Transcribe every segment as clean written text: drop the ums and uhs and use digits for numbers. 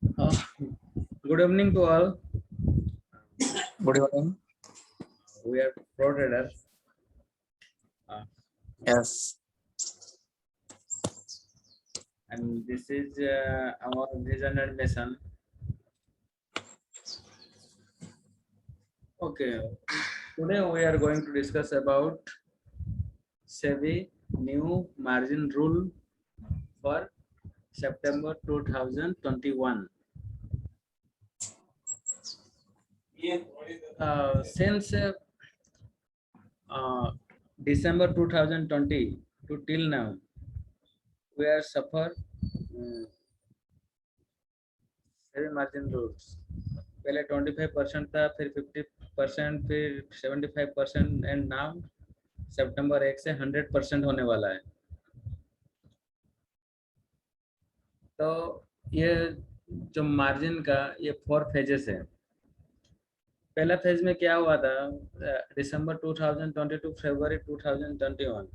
Uh, Good evening to all. Good evening. We are pro traders. Uh, Yes. and this is our vision and mission. Okay, today we are going to discuss about SEBI new margin rule for September 2021. Since December 2020 to till now, we are suffer SEBI margin rules. पहले 25% था, फिर 50%, फिर 75% and now सितंबर 1 से 100% होने वाला है। तो ये जो मार्जिन का ये 4 फेजेस है। पहला फेज में क्या हुआ था, December 2020 to February 2021,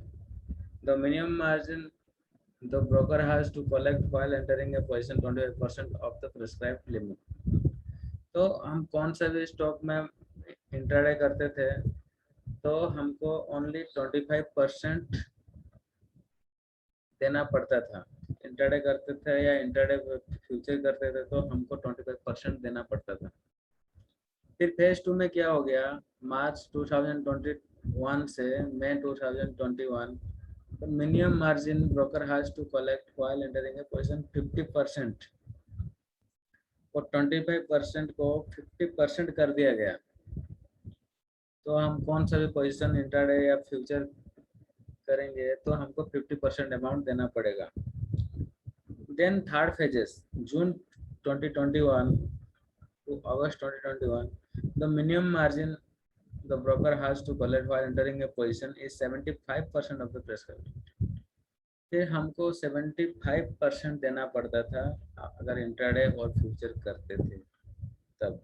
the minimum margin the broker has to collect while entering a position 25% of the prescribed limit. तो हम कौन सा भी स्टॉक में इंट्राडे करते थे तो हमको ओनली 25% देना पड़ता था। इंट्राडे करते थे या इंट्राडे फ्यूचर करते थे तो हमको 25% देना पड़ता था। फिर फेज 2 में क्या हो गया, मार्च 2021 से मई 2021, the minimum margin broker has to collect while entering a position 50%, और 25% को 50% कर दिया गया। तो हम कौन सा भी पोजीशन इंट्राडे या फ्यूचर करेंगे तो हमको 50% अमाउंट देना पड़ेगा। Then third phases, June 2021 to August 2021, the minimum margin the broker has to collect while entering a position is 75% of the prescribed। फिर हमको 75% देना पड़ता था अगर इंट्राडे और फ्यूचर करते थे तब।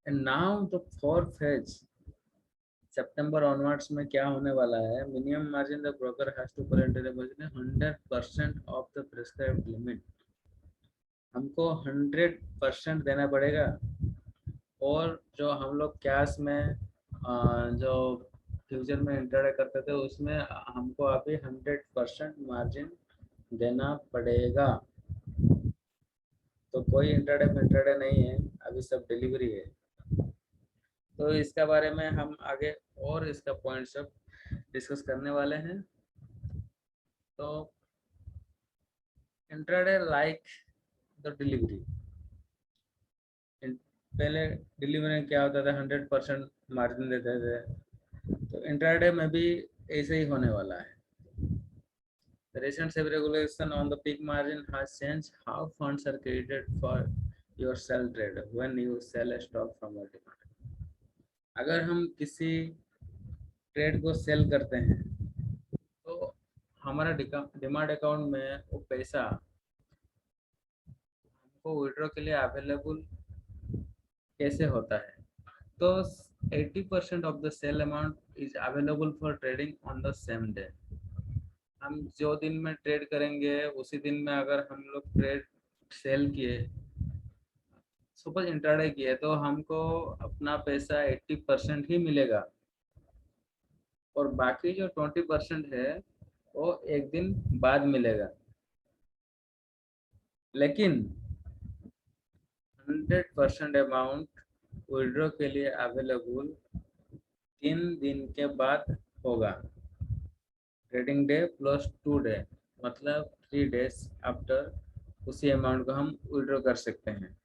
And now the fourth phase September onwards में क्या होने वाला है, minimum margin the broker has to collect 100% of the prescribed limit. हमको 100% देना पड़ेगा। और जो हम लोग कैश में जो फ्यूचर में इंट्राडे करते थे उसमें हमको अभी 100% मार्जिन देना पड़ेगा। तो कोई इंट्राडे नहीं है, अभी सब डिलीवरी है। तो इसका बारे में हम आगे और इसका पॉइंट सब डिस्कस करने वाले हैं। तो इंट्राडे लाइक द डिलीवरी, पहले डिलीवरी में क्या होता था, 100% मार्जिन देते थे। तो इंट्राडे में भी ऐसे ही होने वाला है। The recent SEBI regulation on the peak margin has changed how funds are credited for your sell trade when you sell a stock from a demand। अगर हम किसी ट्रेड को सेल करते हैं तो हमारा डिमांड अकाउंट में वो पैसा हमको विड्रॉ के लिए अवेलेबल कैसे होता है। तो 80% of the sale amount is available for trading on the same day. हम जो दिन में ट्रेड करेंगे उसी दिन में अगर हम लोग ट्रेड सेल किए, सुपर इंट्राडे किए, तो हमको अपना पैसा 80% ही मिलेगा और बाकी जो 20% है वो एक दिन बाद मिलेगा। लेकिन 100% अमाउंट विड्रॉ के लिए अवेलेबल 3 दिन के बाद होगा। ट्रेडिंग डे प्लस 2 डे, मतलब 3 डेज आफ्टर उसी अमाउंट को हम विड्रॉ कर सकते हैं।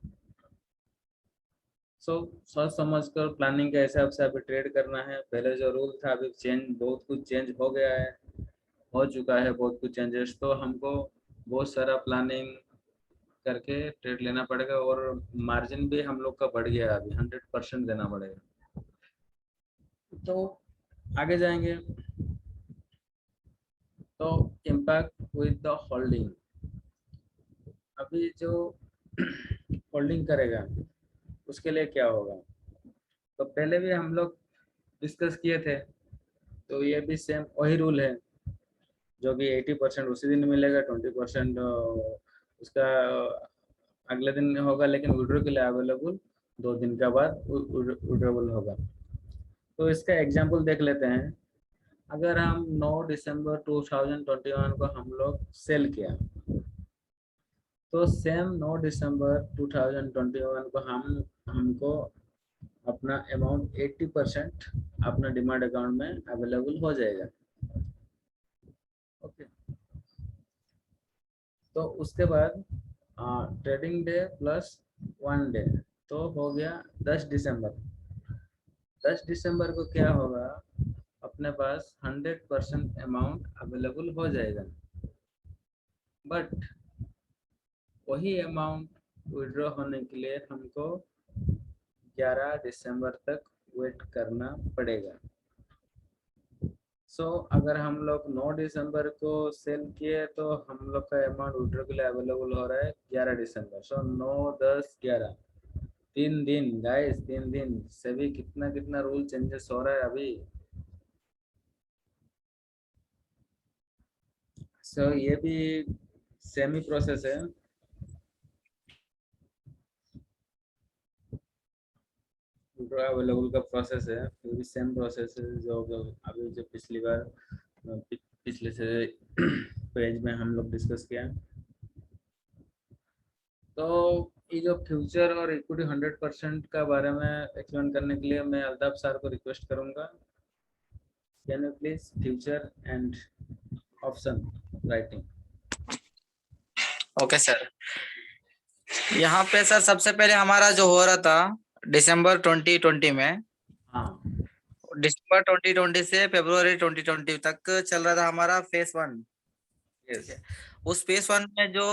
सोच समझ कर प्लानिंग के हिसाब से अभी ट्रेड करना है। पहले जो रूल था अभी बहुत कुछ चेंज हो गया है, हो चुका है बहुत कुछ चेंजेस। तो हमको बहुत सारा प्लानिंग करके ट्रेड लेना पड़ेगा और मार्जिन भी हम लोग का बढ़ गया है, अभी 100% देना पड़ेगा। तो आगे जाएंगे तो इम्पैक्ट विद द होल्डिंग। अभी जो होल्डिंग करेगा उसके लिए क्या होगा, तो पहले भी हम लोग डिस्कस किए थे। तो ये भी सेम वही रूल है, जो भी 80% उसी दिन मिलेगा, 20% उसका अगले दिन होगा, लेकिन विड्रॉ के लिए अवेलेबल 2 दिन के बाद विड्रॉबल होगा। तो इसका एग्जांपल देख लेते हैं। अगर हम 9 दिसंबर 2021 को हम लोग सेल किया, तो सेम 9 दिसंबर 2021 को हमको अपना अमाउंट 80% अपना डिमांड अकाउंट में अवेलेबल हो जाएगा। ओके, तो उसके बाद ट्रेडिंग डे प्लस 1 डे तो हो गया 10 दिसंबर। 10 दिसंबर को क्या होगा, अपने पास 100% अमाउंट अवेलेबल हो जाएगा, बट वही अमाउंट विड्रॉ होने के लिए हमको 11 दिसंबर तक वेट करना पड़ेगा। अगर हम लोग 9 दिसंबर को सेल किए तो हम लोग का अमाउंट विड्रॉ के लिए अवेलेबल हो रहा है 11 दिसंबर। 9, 10, 11 3 दिन गाइस, 3 दिन से भी कितना कितना रूल चेंजेस हो रहा है अभी। ये भी सेमी प्रोसेस है। अवेलेबल का प्रोसेस है, ये भी सेम प्रोसेस है जो अभी जो पिछली बार पिछले से पेज में हम लोग डिस्कस किया। तो ये जो फ्यूचर और इक्विटी 100% का बारे में एक्सप्लेन करने के लिए मैं अल्ताफ सर को रिक्वेस्ट करूंगा। Can you please future and option writing. Okay sir. यहाँ पे सर सबसे पहले हमारा जो हो रहा था दिसंबर 2020 में, हाँ, दिसंबर 2020 से फरवरी 2020 तक चल रहा था हमारा फेज 1। यस, उस फेज 1 में जो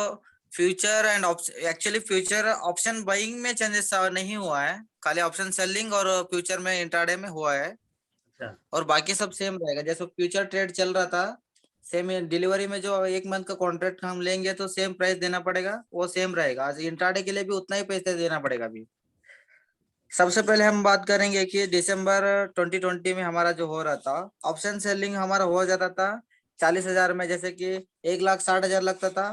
future and actually future option buying में चेंजेस नहीं हुआ है, खाली ऑप्शन सेलिंग और फ्यूचर में इंट्राडे में हुआ है, अच्छा, और बाकी सब सेम रहेगा। जैसे फ्यूचर ट्रेड चल रहा था सेम, डिलीवरी में जो 1 मंथ का कॉन्ट्रैक्ट हम लेंगे तो सेम प्राइस देना पड़ेगा, वो सेम रहेगा। आज इंट्राडे के लिए भी उतना ही पैसे देना पड़ेगा। अभी सबसे पहले हम बात करेंगे कि दिसंबर 2020 में हमारा जो हो रहा था ऑप्शन सेलिंग हमारा हो जाता था 40,000 में, जैसे कि 1,60,000 लगता था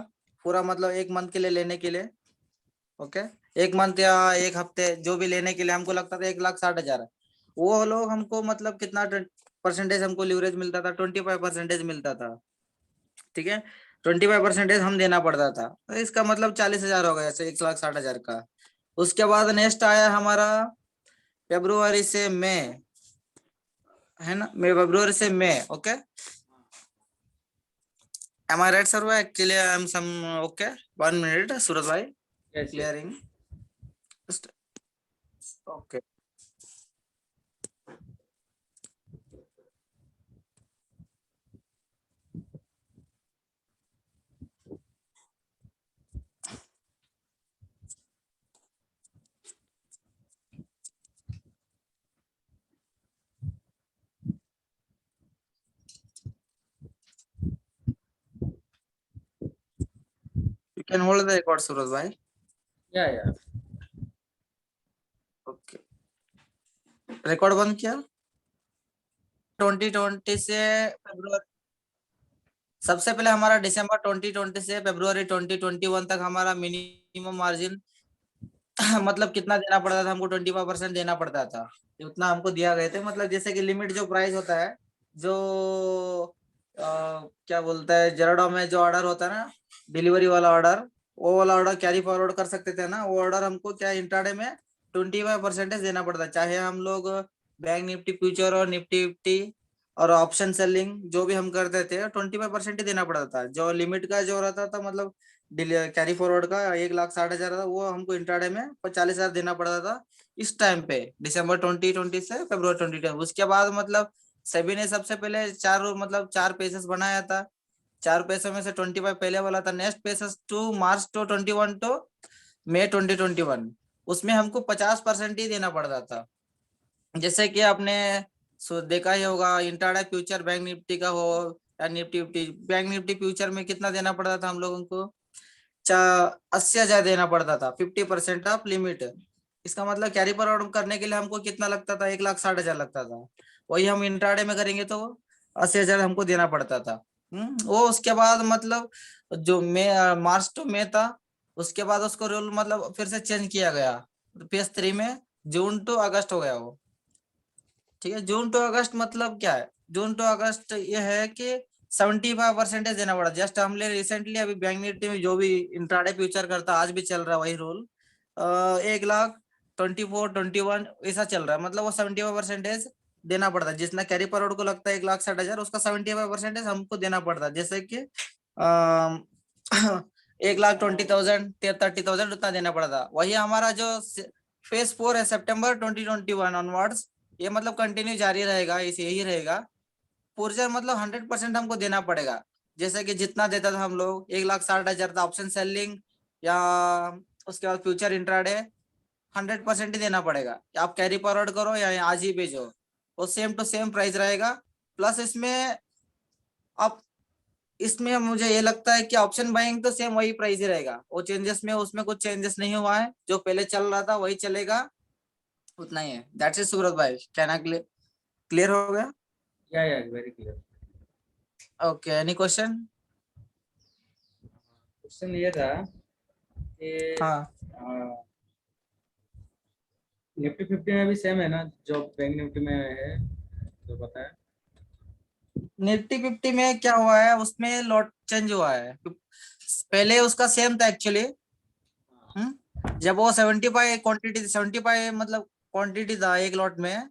पूरा, मतलब 1 मंथ के लिए लेने के लिए। ओके, 1 मंथ या 1 हफ्ते जो भी लेने के लिए हमको लगता था 1,60,000। वो लोग हमको मतलब कितना परसेंटेज हमको लीवरेज मिलता था, 25% मिलता था। ठीक है, 25% हम देना पड़ता था, तो इसका मतलब 40,000 हो गया, ऐसे 1,60,000 का। उसके बाद नेक्स्ट आया हमारा फरवरी से मई, है ना, फरवरी से मई। Okay, am I right sir? Actually I am some okay, 1 minute Suraj bhai, yes, clearing just okay. You can hold the record Suraj bhai. या Okay, रिकॉर्ड बंद किया। 2020 से फरवरी, सबसे पहले हमारा दिसंबर 2020 से फरवरी 2021 तक हमारा मिनिमम मार्जिन मतलब कितना देना पड़ता था हमको, 25% देना पड़ता था। उतना हमको दिया गए थे, मतलब जैसे कि लिमिट जो प्राइस होता है, जो क्या बोलता है, जेरोडो में जो ऑर्डर होता है ना, डिलीवरी वाला ऑर्डर, वो वाला ऑर्डर कैरी फॉरवर्ड कर सकते थे ना, वो ऑर्डर हमको क्या इंट्राडे में 25% देना पड़ता है। चाहे हम लोग बैंक निफ्टी फ्यूचर और निफ्टी फिफ्टी और ऑप्शन सेलिंग जो भी हम करते थे 25% ही देना पड़ता था। जो लिमिट का जो रहता था, मतलब कैरी फॉरवर्ड का 1,60,000 था, वो हमको इंट्राडे में 40,000 देना पड़ता था इस टाइम पे, दिसंबर 2020 से फरवरी 2020। उसके बाद मतलब सभी ने सबसे पहले चार पेसेस बनाया था। 4 पैसे में से 25 पहले वाला था। Next phases to March to 21 to May 2021, उसमें हमको 50% ही देना पड़ता था। जैसे कि आपने देखा ही होगा, इंट्राडे फ्यूचर बैंक निफ्टी का हो या Nifty fifty, bank Nifty future में कितना देना पड़ता था हम लोगों को, 80,000 देना पड़ता था, 50% ऑफ लिमिट। इसका मतलब कैरी फॉरवर्ड करने के लिए हमको कितना लगता था, 1,60,000 लगता था। वही हम इंट्राडे में करेंगे तो 80,000 हमको देना पड़ता था। वो उसके बाद मतलब जो मई मार्च टू मई था, उसके बाद उसको रूल मतलब फिर से चेंज किया गया, फेज 3 में जून टू अगस्त हो गया वो। ठीक है, जून टू अगस्त मतलब क्या है, जून टू अगस्त ये है कि 75% देना पड़ा। जस्ट हमने रिसेंटली अभी बैंक निफ्टी में जो भी इंट्राडे फ्यूचर करता आज भी चल रहा है वही रूल, 1,24,21 ऐसा चल रहा है, मतलब वो 75% देना पड़ता है। जितना कैरी पर को लगता है 1,60,000 उसका 75% हमको देना पड़ता है। जैसे कि 1,20,000 30,000 उतना देना पड़ता। वही हमारा जो फेज 4 है सितंबर 2021 ऑनवर्ड्स, ये मतलब कंटिन्यू जारी रहेगा, इसे यही रहेगा। पूर्जा मतलब 100% हमको देना पड़ेगा। जैसे कि जितना देता था हम लोग 1,60,000 था ऑप्शन सेलिंग या उसके बाद फ्यूचर इंट्राडे, 100% ही देना पड़ेगा। आप कैरी फॉरवर्ड करो या आज ही भेजो, वो सेम टू सेम प्राइस रहेगा। प्लस इसमें आप, इसमें मुझे ये लगता है कि ऑप्शन बाइंग तो सेम वही प्राइस ही रहेगा, वो चेंजेस में उसमें कुछ चेंजेस नहीं हुआ है, जो पहले चल रहा था वही चलेगा, उतना ही है। दैट्स इट सूरज भाई, कहना क्लियर हो गया? या very clear. Okay, any question? Question ये था कि हाँ, निफ्टी 50 में भी सेम है ना जो बैंक निफ्टी में है, जो बताया। निफ्टी 50 में क्या हुआ है, उसमें लॉट चेंज हुआ है। पहले उसका सेम था एक्चुअली। जब वो 75 क्वांटिटी, 75 मतलब क्वांटिटी था एक लॉट में,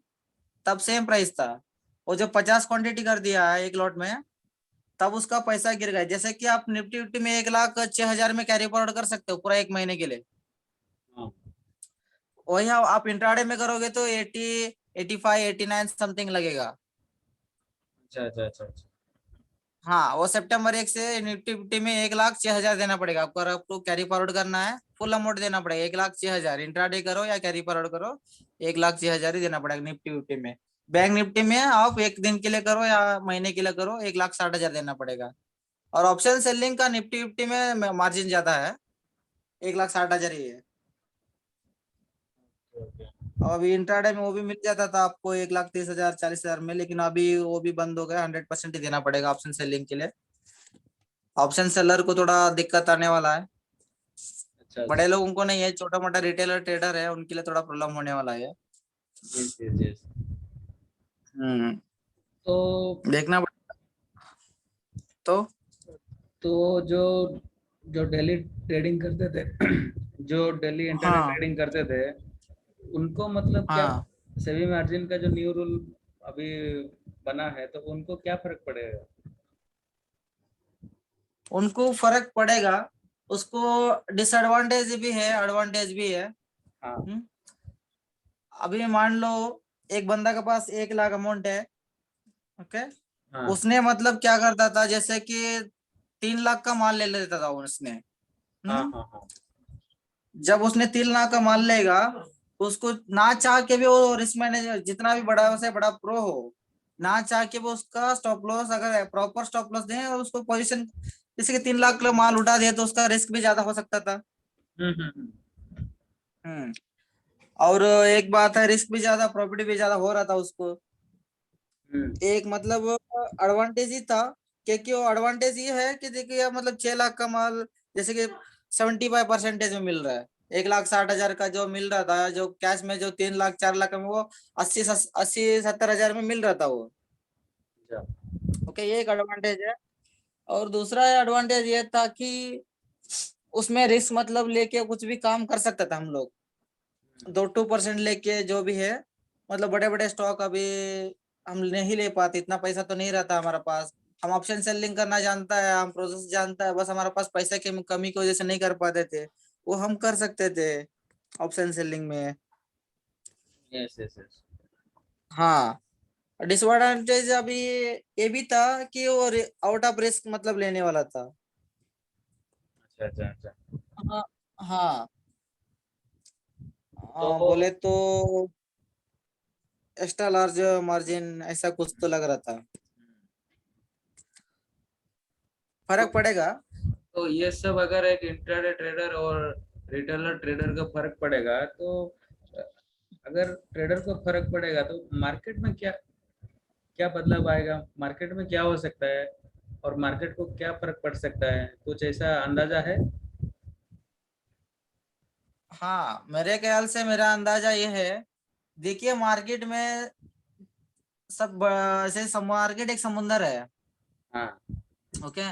तब सेम प्राइस था। वो जब 50 क्वांटिटी कर दिया है एक लॉट में, तब उसका पैसा गिर गया। जैसे कि आप निफ्टी फिफ्टी में 1,06,000 में कैरी फॉरवर्ड कर सकते हो पूरा एक महीने के लिए। हाँ। वही आप इंट्राडे में करोगे तो 80, 85, 89 समथिंग लगेगा। अच्छा अच्छा अच्छा अच्छा। हाँ, वो सितंबर 1 से निफ्टी फिफ्टी में 1,06,000 देना पड़ेगा आपको। अगर आपको कैरी फॉरवर्ड करना है फुल अमाउंट देना पड़ेगा 1,06,000। इंट्राडे करो या कैरी फॉरवर्ड करो, 1,06,000 ही देना पड़ेगा निफ्टी फिफ्टी में। बैंक निफ्टी में आप एक दिन के लिए करो या महीने के लिए करो, 1,60,000 देना पड़ेगा। और ऑप्शन सेलिंग का निफ्टी फिफ्टी में मार्जिन ज्यादा है, 1,60,000 ही है। ओके। और अभी इंट्राडे में वो भी मिल जाता था आपको 1,30,000 40,000 में, लेकिन अभी वो भी बंद हो गया। 100% ही देना पड़ेगा ऑप्शन सेलिंग के लिए। ऑप्शन सेलर को थोड़ा दिक्कत आने वाला है, अच्छा अच्छा। बड़े लोगों को नहीं है, छोटा मोटा रिटेलर ट्रेडर है उनके लिए थोड़ा प्रॉब्लम होने वाला है। Yes yes yes. हम्म, तो देखना पड़ेगा। तो तो जो जो डेली ट्रेडिंग करते थे जो डेली इंटरनेट हाँ ट्रेडिंग करते थे, उनको मतलब क्या हाँ, सेबी मार्जिन का जो न्यू रूल अभी बना है तो उनको क्या फर्क पड़ेगा? उनको फर्क पड़ेगा। उसको डिसएडवांटेज भी है, एडवांटेज भी है। हाँ हम्म, अभी मान लो एक बंदा के पास 1,00,000 अमाउंट है, ओके। हाँ उसने मतलब क्या करता था, जैसे कि 3,00,000 का माल ले लेता था उसने। हाँ हम्म, हाँ हाँ। जब उसने 3,00,000 का माल लेगा, उसको ना चाह के भी वो रिस्क मैनेजर जितना भी बड़ा से बड़ा प्रो हो, ना चाह के वो उसका स्टॉप लॉस अगर प्रॉपर स्टॉप लॉस दें और उसको पोजीशन, जैसे कि 3,00,000 किलो माल उठा दिया तो उसका रिस्क भी ज्यादा हो सकता था। हम्म। हम्म, और एक बात है, रिस्क भी ज्यादा प्रॉफिट भी ज्यादा हो रहा था उसको। हम्म। एक मतलब एडवांटेज ही था, क्योंकि वो एडवांटेज ये है कि देखिए मतलब 6,00,000 का माल जैसे कि 75% में मिल रहा है। 1,60,000 का जो मिल रहा था, जो कैश में जो 3,00,000 4,00,000 में, वो 80 70,000 में मिल रहा था वो। अच्छा। ओके, ये एक एडवांटेज है। और दूसरा एडवांटेज ये था कि उसमें रिस्क मतलब लेके कुछ भी काम कर सकता था हम लोग। 2% लेके जो भी है, मतलब बड़े बड़े स्टॉक अभी हम नहीं ले पाते, इतना पैसा तो नहीं रहता हमारे पास। हम ऑप्शन सेलिंग करना जानता है, हम प्रोसेस जानता है, बस हमारे पास पैसे की कमी की वजह से नहीं कर पाते थे, वो हम कर सकते थे ऑप्शन सेलिंग में। Yes yes yes. हाँ, डिसएडवांटेज अभी ये भी था कि वो आउट ऑफ रिस्क मतलब लेने वाला था। अच्छा अच्छा अच्छा। हाँ हाँ, तो बोले तो एक्स्ट्रा लार्ज मार्जिन ऐसा कुछ तो लग रहा था। फर्क पड़ेगा। तो ये सब अगर एक इंट्राडे ट्रेडर और रिटेलर ट्रेडर का फर्क पड़ेगा तो अगर ट्रेडर को फर्क पड़ेगा तो मार्केट में क्या क्या बदलाव आएगा, मार्केट में क्या हो सकता है और मार्केट को क्या फर्क पड़ सकता है, कुछ ऐसा अंदाजा है? हाँ, मेरे ख्याल से मेरा अंदाजा ये है, देखिए मार्केट में सब ऐसे मार्केट एक समुंदर है। हाँ ओके,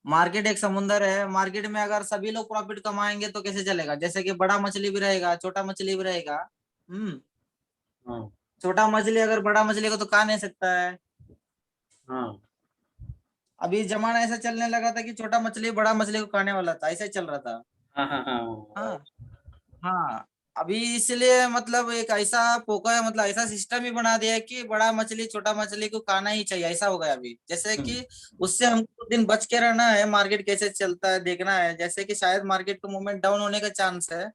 मार्केट एक समुंदर है। मार्केट में अगर सभी लोग प्रॉफिट कमाएंगे तो कैसे चलेगा? जैसे कि बड़ा मछली भी रहेगा, छोटा मछली भी रहेगा। हम्म। हाँ छोटा मछली अगर बड़ा मछली को तो खा नहीं सकता है। हाँ अभी जमाना ऐसा चलने लगा था कि छोटा मछली बड़ा मछली को खाने वाला था, ऐसा ही चल रहा था। हाँ हाँ हाँ हाँ। हाँ, अभी इसलिए मतलब एक ऐसा पोका है, मतलब ऐसा सिस्टम ही बना दिया है कि बड़ा मछली छोटा मछली को खाना ही चाहिए, ऐसा हो गया अभी। जैसे हम्म, कि उससे हमको कुछ दिन बच के रहना है, मार्केट कैसे चलता है देखना है। जैसे कि शायद मार्केट का मूवमेंट डाउन होने का चांस है,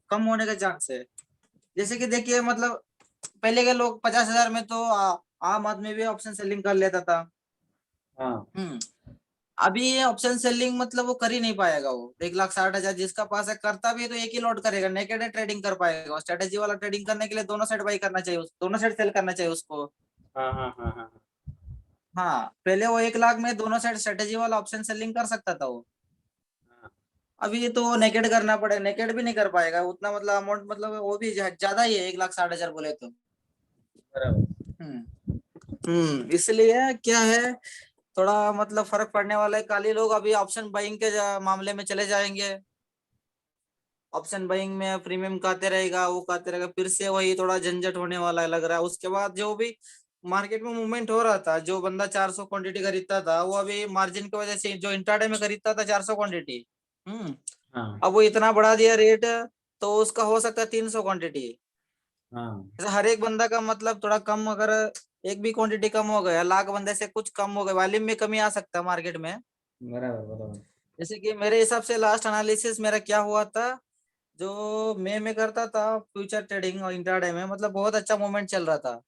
कम होने का चांस है। जैसे कि देखिए मतलब पहले के लोग 50,000 में तो आम आदमी भी ऑप्शन सेलिंग कर लेता था। हाँ हम्म। अभी ये ऑप्शन सेलिंग मतलब वो कर ही नहीं पाएगा। वो 1,60,000 जिसका पास है, करता भी है तो एक ही लॉट करेगा, नेकेड ट्रेडिंग कर पाएगा। स्ट्रेटेजी वाला ट्रेडिंग करने के लिए दोनों साइड बाई करना चाहिए, दोनों साइड सेल करना चाहिए उसको। हाँ हाँ हाँ हाँ हाँ, पहले वो 1 लाख में दोनों साइड स्ट्रेटेजी वाला ऑप्शन सेलिंग कर सकता था वो। हाँ, अभी ये तो नेकेड करना पड़े, नेकेड भी नहीं कर पाएगा उतना, मतलब अमाउंट मतलब वो भी ज्यादा ही है 1,60,000 बोले तो। बराबर। हम्म। इसलिए क्या है, थोड़ा मतलब फर्क पड़ने वाला है। कल ही लोग अभी ऑप्शन बाइंग के मामले में चले जाएंगे। ऑप्शन बाइंग में प्रीमियम काते रहेगा, वो काते रहेगा, फिर से वही थोड़ा झंझट होने वाला है लग रहा है। उसके बाद जो भी मार्केट में मूवमेंट हो रहा था, जो बंदा 400 क्वांटिटी खरीदता था, वो अभी मार्जिन की वजह से जो इंट्राडे में खरीदता था 400 क्वांटिटी, हाँ अब वो इतना बढ़ा दिया रेट, तो उसका हो सकता है 300 क्वांटिटी। हाँ जैसे हर एक बंदा का मतलब थोड़ा कम, अगर एक भी क्वांटिटी कम हो गया, लाख बंदे से कुछ कम हो गया, वॉल्यूम में कमी आ सकता है मार्केट में। बराबर बराबर। जैसे कि मेरे हिसाब से लास्ट एनालिसिस मेरा क्या हुआ था, जो मैं करता था फ्यूचर ट्रेडिंग और इंट्राडे में, मतलब बहुत अच्छा मूवमेंट चल रहा था।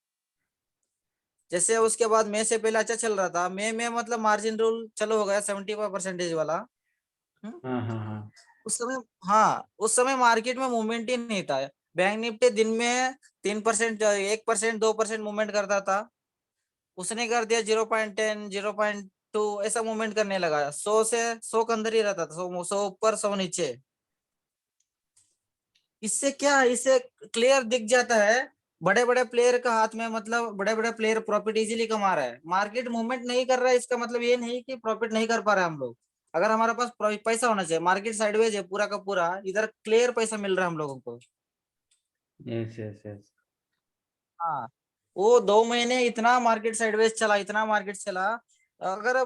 जैसे उसके बाद मई से पहले अच्छा चल रहा था, मई में मतलब मार्जिन रूल चलो हो गया 75% वाला। हम्म, हाँ हाँ हाँ उस समय, हाँ उस समय मार्केट में मूवमेंट ही नहीं था। बैंक निफ्टी दिन में 3%, 1%, 2% मूवमेंट करता था। उसने कर दिया 0.10, 0.2, ऐसा मूवमेंट करने लगा। 100 के अंदर ही रहता था, 100 ऊपर 100 नीचे। इससे क्या, इससे क्लियर दिख जाता है बड़े बड़े प्लेयर का हाथ में, मतलब बड़े बड़े प्लेयर प्रॉफिट इजीली कमा रहा है। मार्केट मूवमेंट नहीं कर रहा है, इसका मतलब ये नहीं कि प्रॉफिट नहीं कर पा रहे हम लोग। अगर हमारे पास पैसा होना चाहिए, मार्केट साइडवेज है पूरा का पूरा, इधर क्लियर पैसा मिल रहा है हम लोगों को। Yes yes yes. हाँ, वो 2 महीने इतना मार्केट साइडवेज चला, इतना मार्केट चला। अगर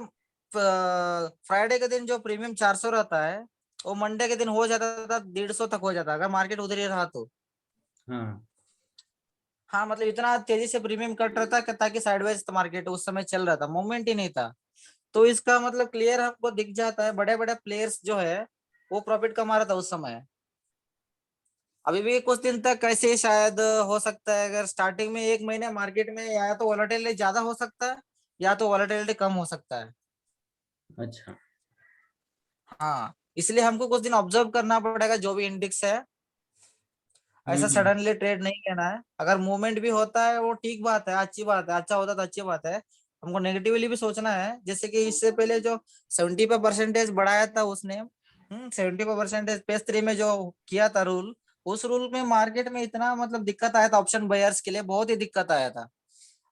फ्राइडे के दिन जो प्रीमियम 400 रहता है, वो मंडे के दिन हो जाता था 150 तक हो जाता, अगर मार्केट उधर ही रहा तो। हाँ हाँ, मतलब इतना तेजी से प्रीमियम कट रहा था ताकि साइडवेज मार्केट उस समय चल रहा था, मूवमेंट ही नहीं था। तो इसका मतलब क्लियर आपको दिख जाता है, बड़े बड़े प्लेयर्स जो है वो प्रॉफिट कमा रहा था उस समय। अभी भी कुछ दिन तक कैसे शायद हो सकता है, अगर स्टार्टिंग में 1 महीने मार्केट में या तो वॉलेटिलिटी ज्यादा हो सकता है, या तो वॉलेटिलिटी कम हो सकता है। अच्छा। हाँ, इसलिए हमको कुछ दिन ऑब्जर्व करना पड़ेगा जो भी इंडेक्स है। ऐसा हम्म। सडनली ट्रेड नहीं लेना है। अगर मूवमेंट भी होता है वो ठीक बात है, अच्छी बात है, अच्छा होता तो अच्छी बात है। हमको नेगेटिवली भी सोचना है। जैसे कि इससे पहले जो 75% बढ़ाया था उसने, 75% PS3 में जो किया था रूल, उस रूल में मार्केट में इतना मतलब दिक्कत आया था ऑप्शन बायर्स के लिए, बहुत ही दिक्कत आया था।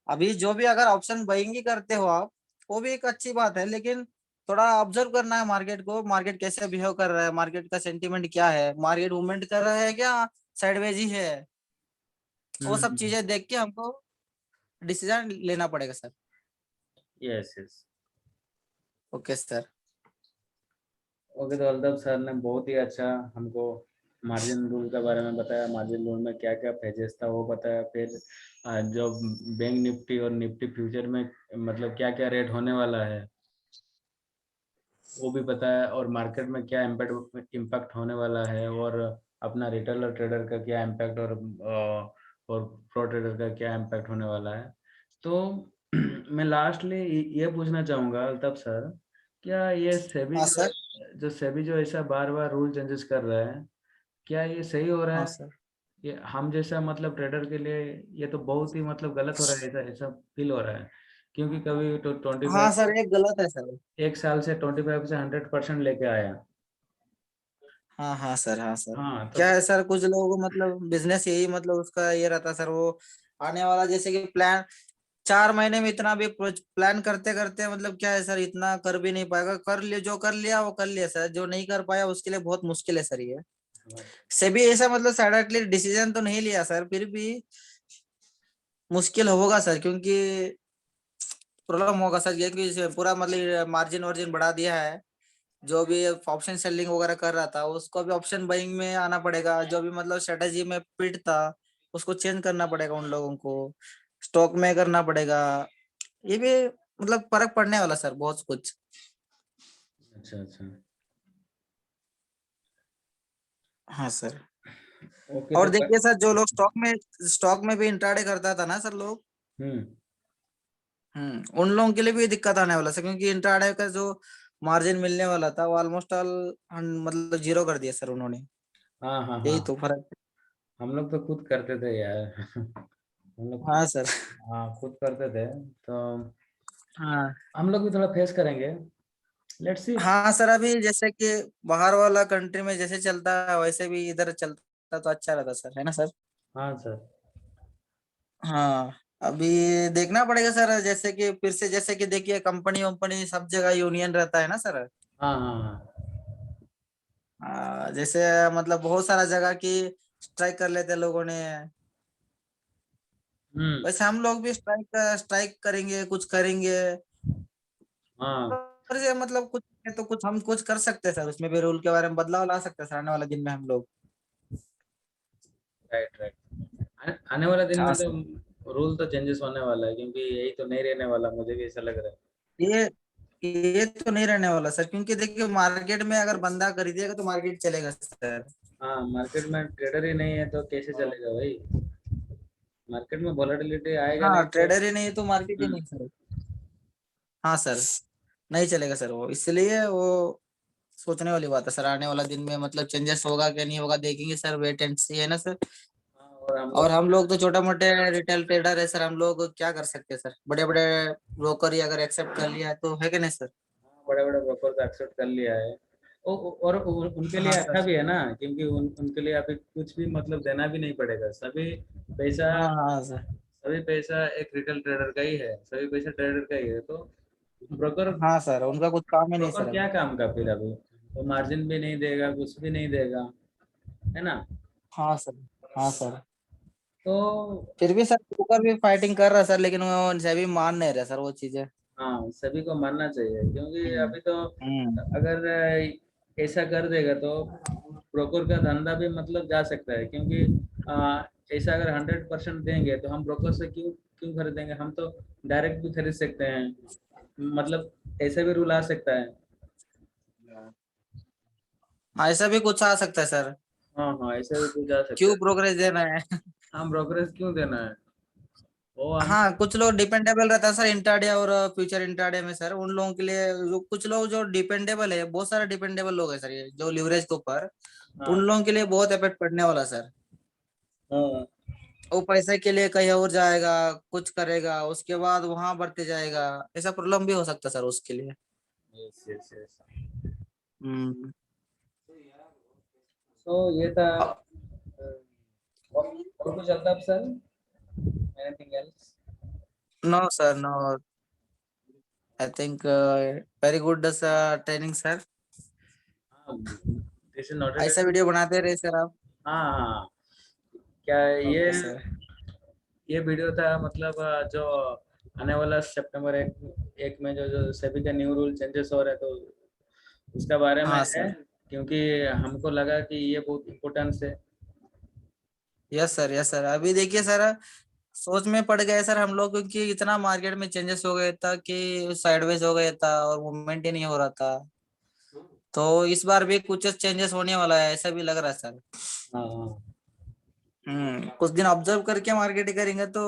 अभी जो भी अगर ऑप्शन बाइंग ही करते हो आप, वो भी एक अच्छी बात है, लेकिन थोड़ा ऑब्जर्व करना है मार्केट को, मार्केट कैसे बिहेव कर रहा है, मार्केट का सेंटीमेंट क्या है, मार्केट मूवमेंट कर रहा है क्या साइडवेज ही है। वो सब हम्म। चीजें देख के हमको डिसीजन लेना पड़ेगा sir. Yes yes. Okay sir. Okay, तो अल्ताफ सर ने बहुत ही अच्छा हमको मार्जिन रूल के बारे में बताया, मार्जिन रूल में क्या क्या फेजेस था वो बताया, फिर जो बैंक निफ्टी और निफ्टी फ्यूचर में मतलब क्या क्या रेट होने वाला है वो भी बताया, और मार्केट में क्या इम्पैक्ट होने वाला है, और अपना रिटेल और ट्रेडर का क्या इम्पैक्ट, और प्रो ट्रेडर का क्या इम्पैक्ट होने वाला है। तो मैं लास्टली ये पूछना चाहूँगा अल्ताफ सर, क्या ये सेबी हाँ जो सर। सेबी जो ऐसा बार बार रूल चेंजेस कर रहा है, क्या ये सही हो रहा हाँ है? सर। ये हम जैसा मतलब ट्रेडर के लिए ये तो बहुत ही मतलब गलत हो रहा है, ऐसा ऐसा फील हो रहा है, क्योंकि कभी तो हाँ 25 सर, एक गलत है सर। एक साल से 25 से 100% लेके आया, हाँ सर, हाँ सर। हाँ तो क्या है सर, कुछ लोगों को मतलब बिजनेस यही मतलब उसका ये रहता है सर, वो आने वाला जैसे कि प्लान 4 महीने में इतना भी प्लान करते करते मतलब क्या है सर, इतना कर भी नहीं पाएगा। कर लिया जो कर लिया वो कर लिया सर, जो नहीं कर पाया उसके लिए बहुत मुश्किल है सर ये। सेबी ऐसा मतलब साइडेंटली डिसीजन तो नहीं लिया सर, फिर भी मुश्किल होगा सर, क्योंकि प्रॉब्लम होगा सर ये कि इसे पूरा मतलब मार्जिन वार्जिन बढ़ा दिया है। जो भी ऑप्शन सेलिंग वगैरह कर रहा था उसको भी ऑप्शन बाइंग में आना पड़ेगा, जो भी मतलब स्ट्रेटेजी में फिट था उसको चेंज करना पड़ेगा उन लोगों को, स्टॉक में करना पड़ेगा। ये भी मतलब फर्क पड़ने वाला सर बहुत कुछ। अच्छा अच्छा। हाँ सर। ओके और तो देखिए सर, जो लोग स्टॉक में भी इंट्राडे करता था ना सर लोग, हम्म। उन लोगों के लिए भी दिक्कत आने वाला सर, क्योंकि इंट्राडे का जो मार्जिन मिलने वाला था वो ऑलमोस्ट ऑल मतलब जीरो कर दिया सर उन्होंने। हाँ हाँ यही हाँ। तो फर्क है। हम लोग तो खुद करते थे यार। हम लोग हाँ सर। हाँ खुद करते थे। तो हाँ हम लोग भी थोड़ा फेस करेंगे। Let's see. हाँ सर, अभी जैसे कि बाहर वाला कंट्री में जैसे चलता है वैसे भी इधर चलता तो अच्छा रहता सर, है ना सर। हाँ सर। हाँ। अभी देखना पड़ेगा सर, जैसे कि फिर से जैसे कि देखिए कंपनी वंपनी सब जगह यूनियन रहता है ना सर। हाँ हाँ हाँ। जैसे मतलब बहुत सारा जगह की स्ट्राइक कर लेते हैं लोगों ने, हम्म। वैसे हम लोग भी स्ट्राइक स्ट्राइक करेंगे, कुछ करेंगे। हाँ। और ये मतलब कुछ है तो कुछ हम कुछ कर सकते हैं सर, उसमें भी रूल के बारे में बदलाव ला सकते हैं सर आने वाले दिन में हम लोग। Right right. आने वाला दिन में हाँ तो सर। रूल तो चेंजेस होने वाला है, क्योंकि यही तो नहीं रहने वाला, मुझे भी ऐसा लग रहा है। ये ये तो नहीं रहने वाला सर, क्योंकि देखिए मार्केट में अगर बंदा खरीदेगा तो मार्केट चलेगा सर। हाँ मार्केट में ट्रेडर ही नहीं है तो कैसे चलेगा भाई। मार्केट में वॉलेटिलिटी आएगा हाँ, नहीं तो। ट्रेडर ही नहीं है तो मार्केट ही हम्म। नहीं सर। हाँ सर, नहीं चलेगा सर वो, इसलिए वो सोचने वाली बात है सर, आने वाला दिन में मतलब चेंजेस होगा क्या नहीं होगा देखेंगे सर, वेट एंड सी, है ना सर। हाँ, और हम और लोग हम लोग तो छोटा मोटे रिटेल ट्रेडर है सर, हम लोग क्या कर सकते हैं सर, बड़े बड़े ब्रोकर ही अगर एक्सेप्ट कर लिया है तो है कि नहीं सर। बड़े बड़े ब्रोकर को एक्सेप्ट कर लिया है। और उनके लिए हाँ सर। अच्छा भी है ना, क्योंकि उनके लिए अभी कुछ भी मतलब देना भी नहीं पड़ेगा। पैसा हाँ हाँ सर। सभी पैसा एक रिटेल ट्रेडर का ही है, सभी पैसा ट्रेडर का ही है। तो ब्रोकर हाँ सर, उनका कुछ काम ही नहीं ब्रोकर सर क्या अभी। काम का फिर अभी। तो मार्जिन भी नहीं देगा, कुछ भी नहीं देगा, है ना। हाँ सर। हाँ सर। तो फिर भी सर ब्रोकर भी फाइटिंग कर रहा है सर, लेकिन वो सभी मान नहीं रहे सर वो चीजें। हाँ सभी को मानना चाहिए, क्योंकि हम्म। अभी तो हम्म। अगर ऐसा कर देगा तो ब्रोकर का धंधा भी मतलब जा सकता है, क्योंकि ऐसा अगर 100% देंगे तो हम ब्रोकर से क्यों क्यों खरीदेंगे, हम तो डायरेक्ट भी खरीद सकते हैं। मतलब ऐसे भी रूल आ सकता है। हाँ, ऐसा भी कुछ आ सकता है सर। हाँ हाँ ऐसे भी कुछ आ सकता क्यों है। ब्रोकरेज देना है। हम ब्रोकरेज क्यों देना है, वो हम। हाँ, कुछ लोग डिपेंडेबल रहता है सर इंट्राडे और फ्यूचर इंट्राडे में सर, उन लोगों के लिए कुछ लोग जो डिपेंडेबल है, बहुत सारे डिपेंडेबल लोग हैं सर ये जो लिवरेज के ऊपर, उन हाँ लोगों के लिए बहुत इफेक्ट पड़ने वाला सर। हाँ। वो पैसे के लिए कहीं और जाएगा, कुछ करेगा, उसके बाद वहां बढ़ते जाएगा, ऐसा प्रॉब्लम भी हो सकता है सर उसके लिए। Yes yes yes. हम्म। तो ये था। और कुछ आता है sir, anything else. No sir, no. I think very good training sir. हाँ दिस इज नॉट ऐसा वीडियो बनाते रहे सर आप। हाँ हाँ। क्या ओके सर। ये वीडियो था मतलब जो आने वाला सितंबर एक में जो सेबी का न्यू रूल चेंजेस हो रहा है, तो उसका बारे में हाँ है, सर। क्योंकि हमको लगा कि ये बहुत इम्पोर्टेंस है। यस सर, यस सर, अभी देखिए सर, सोच में पड़ गए सर हम लोग, क्योंकि इतना मार्केट में चेंजेस हो गया था कि साइडवेज हो गया था और मूवमेंट ही नहीं हो रहा था। तो इस बार भी कुछ चेंजेस होने वाला है ऐसा भी लग रहा है सर। हाँ हाँ। कुछ दिन ऑब्जर्व करके मार्केट करेंगे तो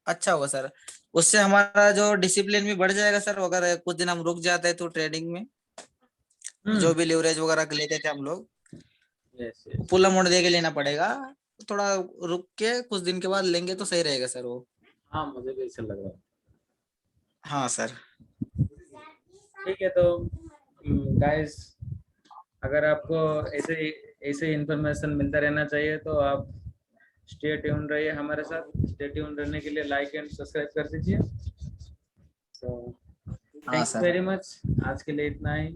अच्छा होगा सर। उससे हमारा जो डिसिप्लिन भी बढ़ जाएगा सर, अगर कुछ दिन हम रुक जाते हैं तो ट्रेडिंग में हम्म। जो भी लिवरेज वगैरह लेते थे हम लोग, यस यस। पुल अमाउंट दे के लेना पड़ेगा। थोड़ा रुक के कुछ दिन के बाद लेंगे तो सही रहेगा सर वो। हाँ मुझे भी ऐसा लग रहा है। हाँ सर। ठीक है तो गाइस, अगर आपको ऐसे ऐसे इंफॉर्मेशन मिलता रहना चाहिए, तो आप स्टे ट्यून रहिए हमारे साथ। स्टे ट्यून रहने के लिए लाइक एंड सब्सक्राइब कर दीजिए। सो हाँ thank you sir. Very much, आज के लिए इतना ही।